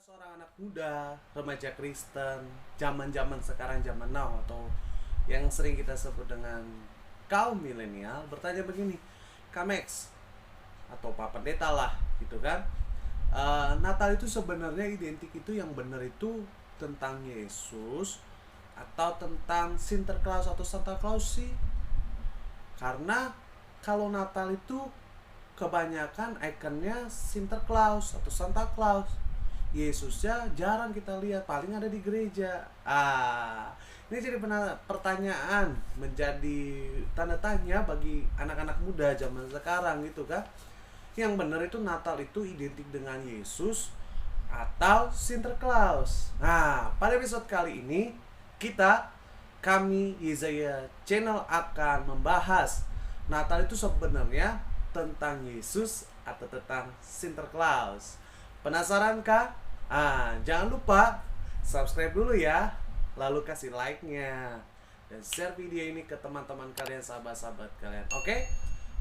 Seorang anak muda, remaja Kristen, zaman-zaman sekarang, zaman now, atau yang sering kita sebut dengan kaum milenial, bertanya begini, Kamex atau Pak Pendeta lah, gitu kan? Natal itu sebenarnya identik itu yang benar itu tentang Yesus atau tentang Sinterklaas atau Santa Claus sih? Karena kalau Natal itu kebanyakan ikonnya Sinterklaas atau Santa Claus. Yesusnya jarang kita lihat, paling ada di gereja. Ini jadi pertanyaan, menjadi tanda tanya bagi anak-anak muda zaman sekarang gitu kan. Yang benar itu Natal itu identik dengan Yesus atau Sinterklaas. Nah, pada episode kali ini kami Yesaya Channel akan membahas Natal itu sebenarnya tentang Yesus atau tentang Sinterklaas. Penasaran kah? Jangan lupa subscribe dulu ya, lalu kasih like-nya dan share video ini ke teman-teman kalian, sahabat-sahabat kalian. Oke?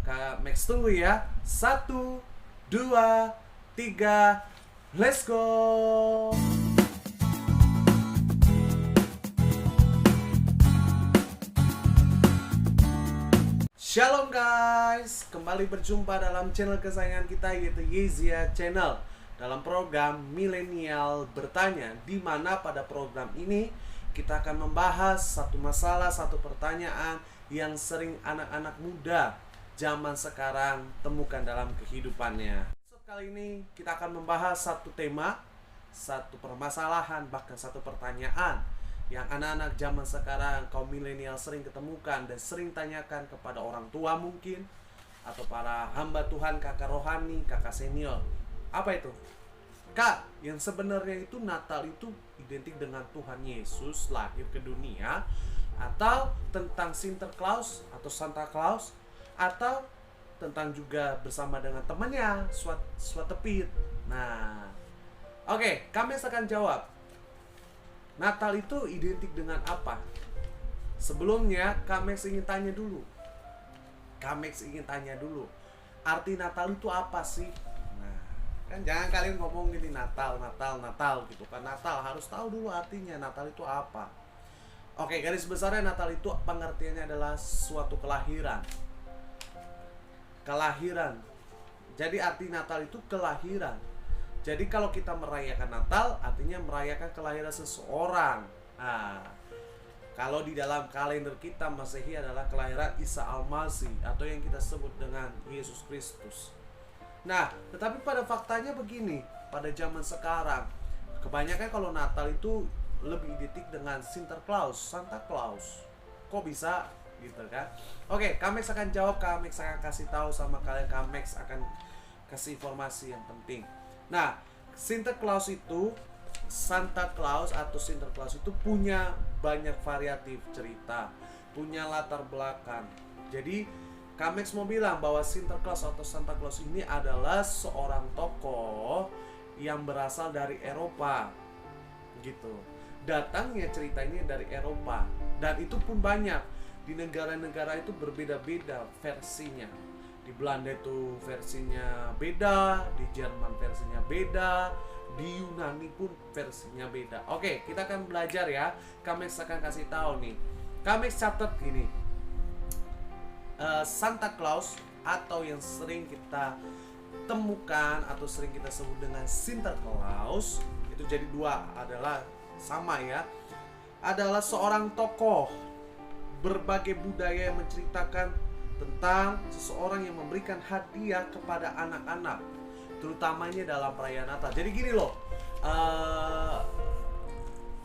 Kak Max tunggu ya. 1, 2, 3, let's go. Shalom guys, kembali berjumpa dalam channel kesayangan kita, yaitu Yesaya Channel, dalam program Milenial Bertanya, di mana pada program ini kita akan membahas satu masalah, satu pertanyaan yang sering anak-anak muda zaman sekarang temukan dalam kehidupannya. Kali ini kita akan membahas satu tema, satu permasalahan, bahkan satu pertanyaan yang anak-anak zaman sekarang, kaum milenial sering ketemukan dan sering tanyakan kepada orang tua mungkin, atau para hamba Tuhan, kakak rohani, kakak senior. Apa itu? Kak, yang sebenarnya itu Natal itu identik dengan Tuhan Yesus lahir ke dunia, atau tentang Sinterklaas atau Santa Claus, atau tentang juga bersama dengan temannya Swatepit. Nah, oke, kami akan jawab. Natal itu identik dengan apa? Sebelumnya, Kamex ingin tanya dulu. Arti Natal itu apa sih? Nah, kan jangan kalian ngomong gini Natal gitu kan. Natal harus tahu dulu artinya. Natal itu apa? Oke, garis besarnya Natal itu pengertiannya adalah suatu kelahiran. Jadi arti Natal itu kelahiran. Jadi kalau kita merayakan Natal, artinya merayakan kelahiran seseorang. Kalau di dalam kalender kita Masehi adalah kelahiran Isa Al-Masih, atau yang kita sebut dengan Yesus Kristus. Nah, tetapi pada faktanya begini, pada zaman sekarang, kebanyakan kalau Natal itu lebih identik dengan Sinterklaas, Santa Claus. Kok bisa? Gitu kan? Oke, Kamex akan jawab, Kamex akan kasih tahu sama kalian, Kamex akan kasih informasi yang penting. Nah, Sinterklaas itu, Santa Claus atau Sinterklaas itu punya banyak variatif cerita, punya latar belakang. Jadi, Kamex mau bilang bahwa Sinterklaas atau Santa Claus ini adalah seorang tokoh yang berasal dari Eropa, gitu. Datangnya cerita ini dari Eropa, dan itu pun banyak. Di negara-negara itu berbeda-beda versinya. Di Belanda itu versinya beda, di Jerman versinya beda, di Yunani pun versinya beda. Oke, kita akan belajar ya. Kamex akan kasih tahu nih. Kamex catat gini. Santa Claus atau yang sering kita temukan atau sering kita sebut dengan Sinterklaas, itu jadi dua, adalah sama ya. Adalah seorang tokoh berbagai budaya yang menceritakan tentang seseorang yang memberikan hadiah kepada anak-anak, terutamanya dalam perayaan Natal. Jadi gini loh,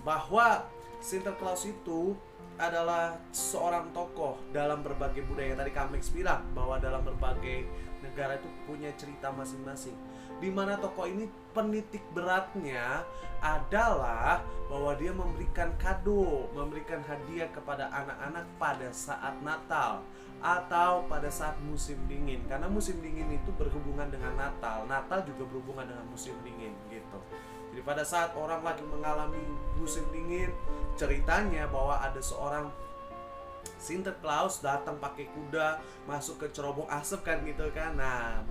bahwa Sinterklaas itu adalah seorang tokoh dalam berbagai budaya. Tadi Kamex bilang bahwa dalam berbagai negara itu punya cerita masing-masing, di mana tokoh ini penitik beratnya adalah bahwa dia memberikan kado, memberikan hadiah kepada anak-anak pada saat Natal atau pada saat musim dingin. Karena musim dingin itu berhubungan dengan Natal, Natal juga berhubungan dengan musim dingin gitu. Jadi pada saat orang lagi mengalami musim dingin, ceritanya bahwa ada seorang Sinterklaas datang pakai kuda, masuk ke cerobong asap kan gitu kan. Nah,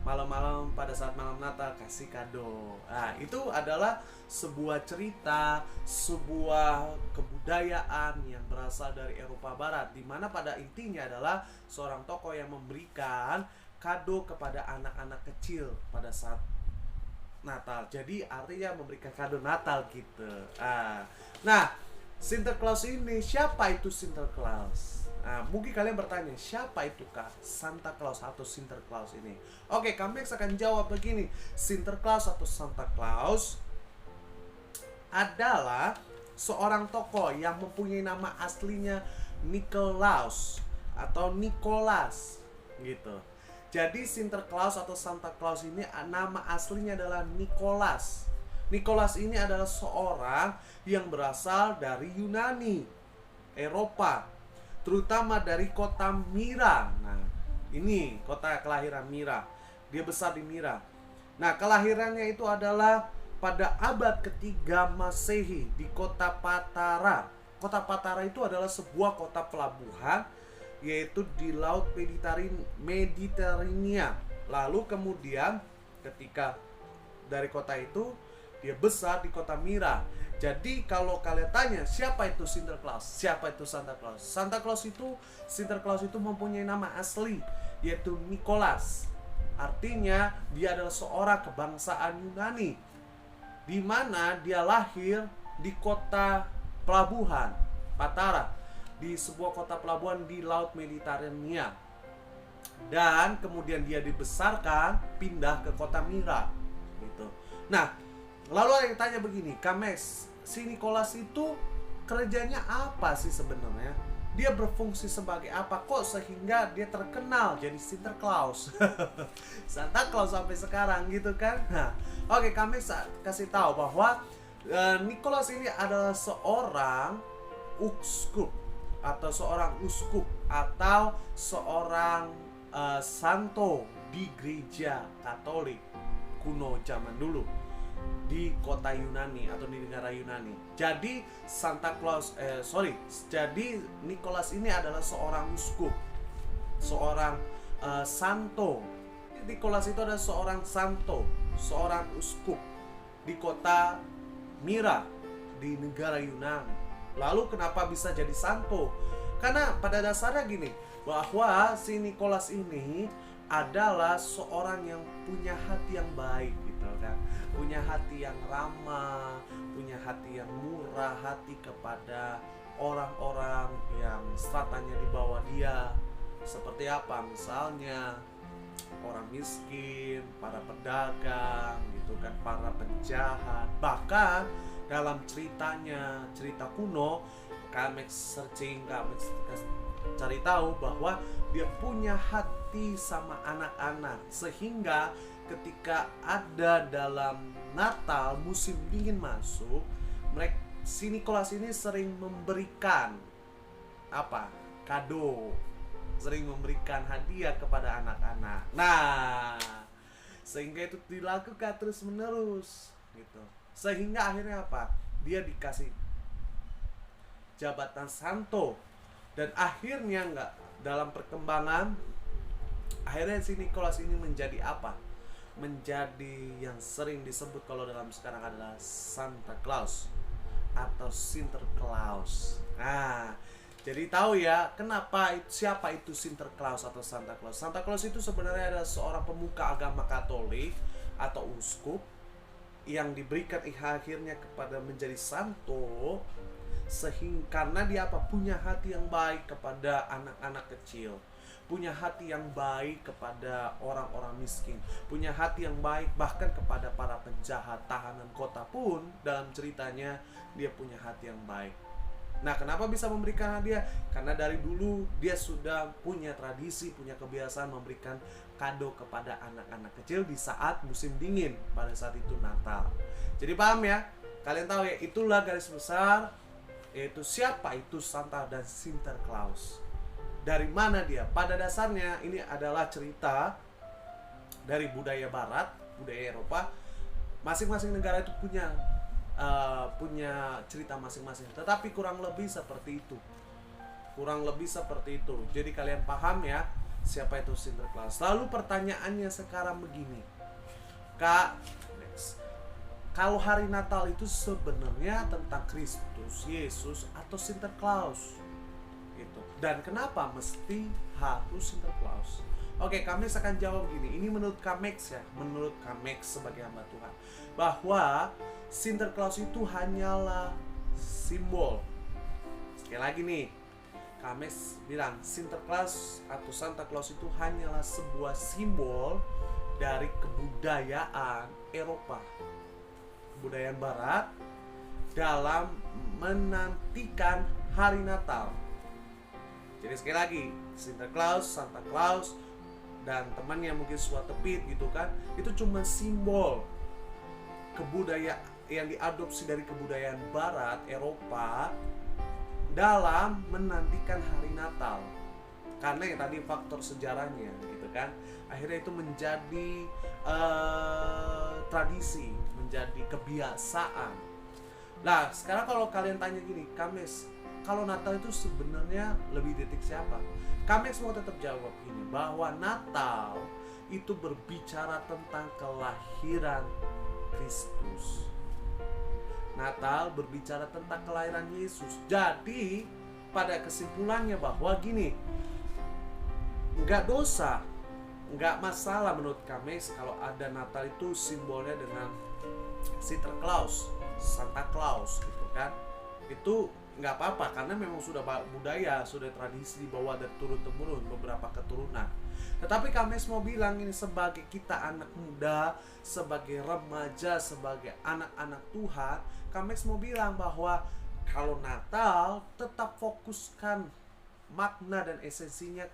malam-malam pada saat malam Natal kasih kado. Nah, itu adalah sebuah cerita, sebuah kebudayaan yang berasal dari Eropa Barat, di mana pada intinya adalah seorang tokoh yang memberikan kado kepada anak-anak kecil pada saat Natal. Jadi artinya memberikan kado Natal gitu. Nah, Sinterklaas ini, siapa itu Sinterklaas? Nah, mungkin kalian bertanya, siapa itu kah Santa Claus atau Sinterklaas ini? Oke, kami akan jawab begini. Sinterklaas atau Santa Claus adalah seorang tokoh yang mempunyai nama aslinya Nikolaus atau Nicholas gitu. Jadi Sinterklaas atau Santa Claus ini nama aslinya adalah Nicholas. Nicholas ini adalah seorang yang berasal dari Yunani, Eropa, terutama dari kota Mira. Nah, ini kota kelahiran Mira. Dia besar di Mira. Nah, kelahirannya itu adalah pada abad ketiga Masehi di kota Patara. Kota Patara itu adalah sebuah kota pelabuhan, yaitu di Laut Mediterania. Lalu kemudian ketika dari kota itu dia besar di kota Mira. Jadi kalau kalian tanya siapa itu Sinterklaas, siapa itu Santa Claus? Sinterklaas itu mempunyai nama asli yaitu Nicholas. Artinya dia adalah seorang kebangsaan Yunani, di mana dia lahir di kota pelabuhan Patara, di sebuah kota pelabuhan di Laut Mediterania. Dan kemudian dia dibesarkan pindah ke kota Mira gitu. Nah, lalu ada yang tanya begini, Kames, si Nicholas itu kerjanya apa sih sebenarnya? Dia berfungsi sebagai apa kok sehingga dia terkenal jadi Sinterklaas? Santa Claus sampai sekarang gitu kan? Nah, oke, kami kasih tahu bahwa Nicholas ini adalah seorang uskup atau seorang santo di gereja Katolik kuno zaman dulu di kota Yunani atau di negara Yunani. Jadi jadi Nicholas ini adalah seorang uskup, seorang santo. Nicholas itu adalah seorang santo, seorang uskup di kota Mira di negara Yunani. Lalu kenapa bisa jadi santo? Karena pada dasarnya gini, bahwa si Nicholas ini adalah seorang yang punya hati yang baik gitu kan, punya hati yang ramah, punya hati yang murah hati kepada orang-orang yang stratanya di bawah dia. Seperti apa? Misalnya orang miskin, para pedagang gitu kan, para penjahat. Bahkan dalam cerita kuno, kami searching, kami cari tahu bahwa dia punya hati sama anak-anak, sehingga ketika ada dalam Natal musim dingin masuk, si Nicholas ini sering memberikan kado, sering memberikan hadiah kepada anak-anak. Nah, sehingga itu dilakukan terus menerus gitu, sehingga akhirnya dia dikasih jabatan santo. Dan akhirnya dalam perkembangan, akhirnya si Nicholas ini menjadi menjadi yang sering disebut kalau dalam sekarang adalah Santa Claus atau Sinterklaas. Nah, jadi tahu ya kenapa siapa itu Sinterklaas atau Santa Claus. Santa Claus itu sebenarnya adalah seorang pemuka agama Katolik atau uskup yang diberikan akhirnya kepada menjadi santo, sehingga karena dia punya hati yang baik kepada anak-anak kecil, punya hati yang baik kepada orang-orang miskin, punya hati yang baik bahkan kepada para penjahat, tahanan kota pun dalam ceritanya dia punya hati yang baik. Nah, kenapa bisa memberikan hadiah? Karena dari dulu dia sudah punya tradisi, punya kebiasaan memberikan kado kepada anak-anak kecil di saat musim dingin, pada saat itu Natal. Jadi paham ya? Kalian tahu ya, itulah garis besar, yaitu siapa itu Santa dan Sinterklaas. Dari mana dia? Pada dasarnya ini adalah cerita dari budaya barat, budaya Eropa. Masing-masing negara itu punya cerita masing-masing, tetapi kurang lebih seperti itu. Jadi kalian paham ya, siapa itu Sinterklas. Lalu pertanyaannya sekarang begini, Kak, next. Kalau hari Natal itu sebenarnya tentang Kristus Yesus atau Sinterklas? Gitu. Dan kenapa mesti harus Sinterklas? Oke, Kamex akan jawab gini. Ini menurut Kamex ya, menurut Kamex sebagai hamba Tuhan, bahwa Sinterklas itu hanyalah simbol. Sekali lagi nih, Kamex bilang Sinterklas atau Santa Claus itu hanyalah sebuah simbol dari kebudayaan Eropa, kebudayaan Barat dalam menantikan hari Natal. Jadi sekali lagi, Sinterklas, Santa Claus, dan temannya mungkin Swatepit gitu kan, itu cuma simbol kebudayaan yang diadopsi dari kebudayaan Barat Eropa dalam menantikan hari Natal. Karena yang tadi faktor sejarahnya gitu kan, akhirnya itu menjadi tradisi, menjadi kebiasaan. Nah sekarang kalau kalian tanya gini, Kames, kalau Natal itu sebenarnya lebih detik siapa? Kames mau tetap jawab ini, bahwa Natal itu berbicara tentang kelahiran Kristus. Natal berbicara tentang kelahiran Yesus. Jadi pada kesimpulannya bahwa gini, nggak dosa, nggak masalah menurut kami kalau ada Natal itu simbolnya dengan Sinterklas, Santa Claus gitu kan. Itu nggak apa-apa karena memang sudah budaya, sudah tradisi dibawa dari turun-temurun beberapa keturunan. Tetapi kami mau bilang ini, sebagai kita anak muda, sebagai remaja, sebagai anak-anak Tuhan, kami mau bilang bahwa kalau Natal tetap fokuskan makna dan esensinya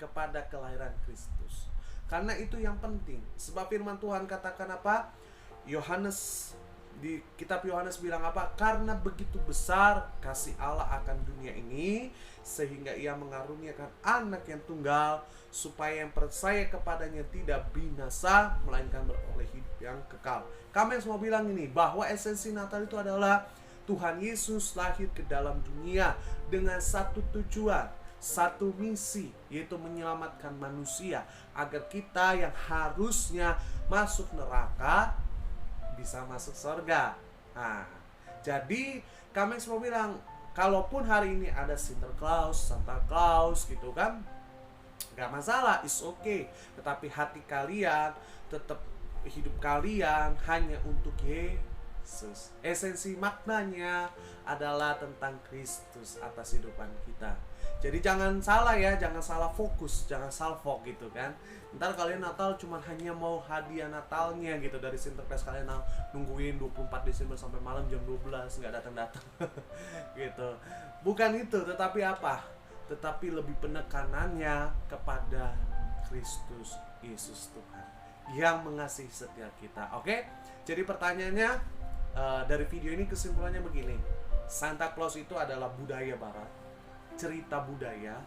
kepada kelahiran Kristus. Karena itu yang penting. Sebab firman Tuhan katakan apa? Yohanes, di kitab Yohanes bilang apa? Karena begitu besar kasih Allah akan dunia ini, sehingga ia mengaruniakan anak yang tunggal, supaya yang percaya kepadanya tidak binasa, melainkan beroleh hidup yang kekal. Kami semua bilang ini, bahwa esensi Natal itu adalah Tuhan Yesus lahir ke dalam dunia dengan satu tujuan, satu misi, yaitu menyelamatkan manusia, agar kita yang harusnya masuk neraka bisa masuk surga. Nah, jadi kami semua bilang, kalaupun hari ini ada Sinterklas, Santa Claus gitu kan, gak masalah, it's okay. Tetapi hati kalian, tetap hidup kalian hanya untuk Yesus. Esensi maknanya adalah tentang Kristus atas hidupan kita. Jadi jangan salah ya, jangan salah fokus, jangan salfok gitu kan. Ntar kalian Natal cuma hanya mau hadiah Natalnya gitu dari Sinterklas, kalian nungguin 24 Desember sampai malam jam 12 nggak datang-datang gitu. Bukan itu, tetapi apa? Tetapi lebih penekanannya kepada Kristus Yesus Tuhan yang mengasihi setiap kita. Oke? Jadi pertanyaannya dari video ini kesimpulannya begini. Santa Claus itu adalah budaya Barat, cerita budaya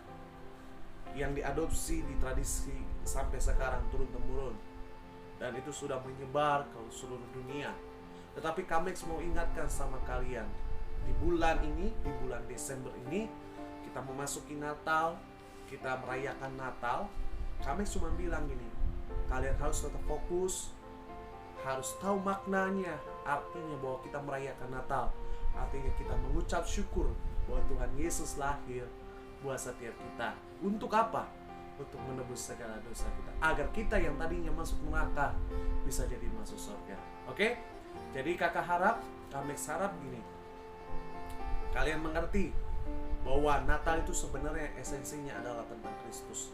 yang diadopsi di tradisi sampai sekarang turun-temurun, dan itu sudah menyebar ke seluruh dunia. Tetapi kami mau ingatkan sama kalian, di bulan ini, di bulan Desember ini, kita memasuki Natal, kita merayakan Natal. Kami cuma bilang gini, kalian harus tetap fokus, harus tahu maknanya. Artinya bahwa kita merayakan Natal, artinya kita mengucap syukur bahwa Tuhan Yesus lahir buat setiap kita. Untuk apa? Untuk menebus segala dosa kita, agar kita yang tadinya masuk neraka bisa jadi masuk surga. Oke? Jadi kakak harap, kami harap gini, kalian mengerti bahwa Natal itu sebenarnya esensinya adalah tentang Kristus.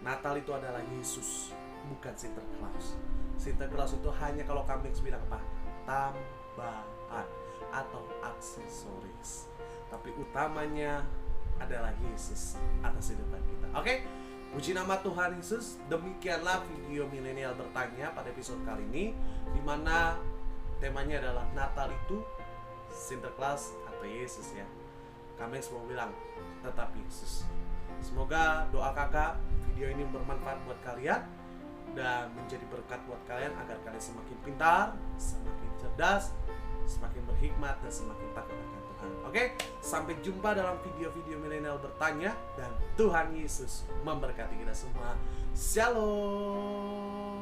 Natal itu adalah Yesus, bukan Sinterklas. Sinterklas itu hanya, kalau kami bilang apa? Tambahan atau aksesoris. Tapi utamanya adalah Yesus atas hidupan kita. Oke? Puji nama Tuhan Yesus. Demikianlah video milenial bertanya pada episode kali ini, di mana temanya adalah Natal itu Sinterklas atau Yesus ya. Kami semua bilang tetap Yesus. Semoga doa kakak video ini bermanfaat buat kalian dan menjadi berkat buat kalian, agar kalian semakin pintar, semakin cerdas, semakin berhikmat, dan semakin takut akan Tuhan. Oke, sampai jumpa dalam video-video milenial bertanya, dan Tuhan Yesus memberkati kita semua. Shalom.